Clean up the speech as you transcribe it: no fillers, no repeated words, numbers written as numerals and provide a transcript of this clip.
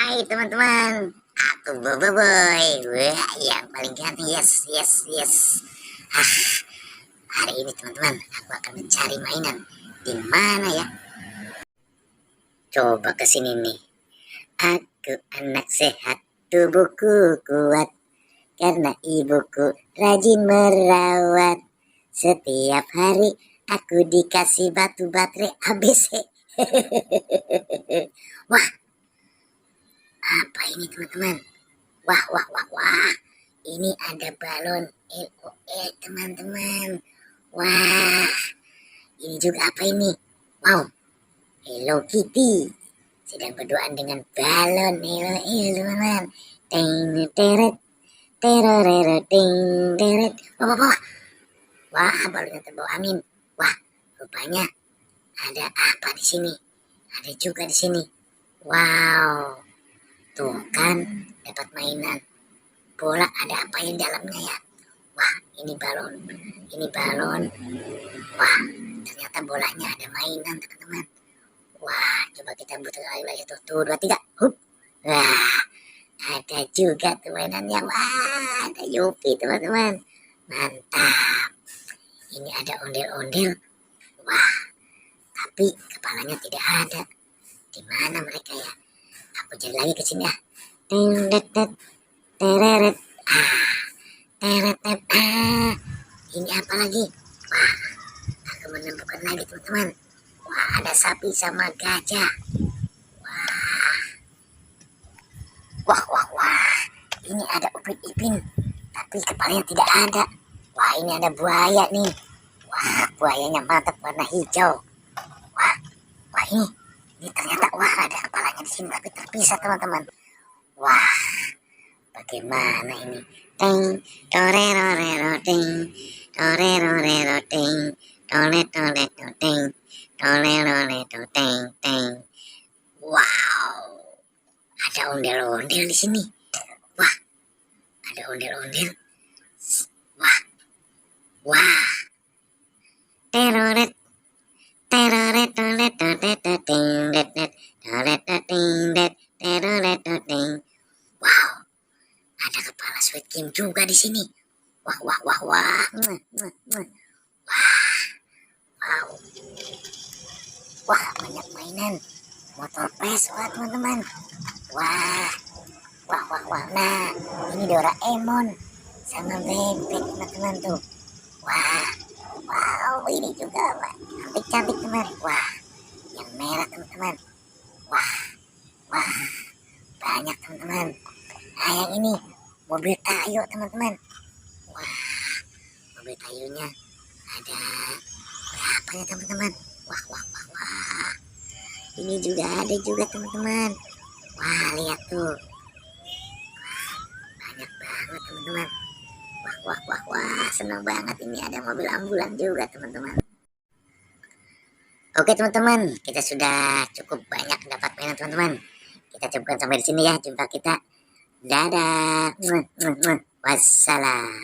Hai teman-teman, aku Boboiboy. Wah, yang paling ganteng. Yes, yes, yes. Ah, hari ini teman-teman, aku akan mencari mainan. Di mana ya? Coba ke sini nih. Aku anak sehat, tubuhku kuat. Karena ibuku rajin merawat. Setiap hari aku dikasih batu baterai ABC. Wah, apa ini teman-teman? Wah, wah, wah, wah. Ini ada balon LOL teman-teman. Wah, ini juga apa ini? Wow, Hello Kitty. Sedang berduaan dengan balon LOL teman-teman. Ting, teret, terorero, ting, teret. Wah, wah, wah. Wah, balonnya terbawa angin. Wah, rupanya ada apa di sini? Ada juga di sini. Wow, tuh kan dapat mainan. Bola ada apa yang dalamnya ya? Wah, ini balon. Ini balon. Wah, ternyata bolanya ada mainan teman-teman. Wah, coba kita butuh lagi tuh. 2, 3. Hup. Wah, ada juga tuh mainannya. Wah, ada Yupi teman-teman. Mantap. Ini ada ondel-ondel. Wah, tapi kepalanya tidak ada. Di mana mereka ya? Aku cari lagi ke sini ya. Ting, det, det. Tereret. Teret. Ini apa lagi? Wah, aku menemukan lagi teman-teman. Wah, ada sapi sama gajah. Wah, wah, wah, wah. Ini ada Upin Ipin, tapi kepalanya tidak ada. Wah, ini ada buaya nih. Wah, buayanya mantap warna hijau. Wah, wah ini ternyata ada kepalanya di sini tapi terpisah teman-teman. Wah, bagaimana ini? Ting, torerorero ting, torerorero ting, tole ting, torerorero ting, ting. Wow, ada ondel-ondel di sini. Wah, ada ondel-ondel. Wah, wah. Teroret, teroret, tolet, tolet, ting, det, det, tolet, ting, det, teroret, ting. Wow, ada kepala Squid Game juga di sini. Wah, wah, wah, wah. Wah, wow. Wah, banyak mainan. Motor Vespa teman-teman. Wah, wah, wah, wah. Nah, ini Doraemon sama bebek teman-teman tuh. Wah, wow, ini juga cantik-cantik teman. Wah, yang merah teman-teman. Wah, wah, banyak teman-teman. Nah, yang ini mobil Tayo teman-teman. Wah, mobil Tayonya ada berapa ya teman-teman? Wah, wah, wah, wah. Ini juga ada juga teman-teman. Wah, lihat tuh. Wah, banyak banget teman-teman. Wah, wah, wah, wah. Senang banget ini ada mobil ambulan juga teman-teman. Oke teman-teman, kita sudah cukup banyak dapat mainan teman-teman. Kita cukupkan sampai di sini ya. Jumpa kita. Dadah. Wassalam.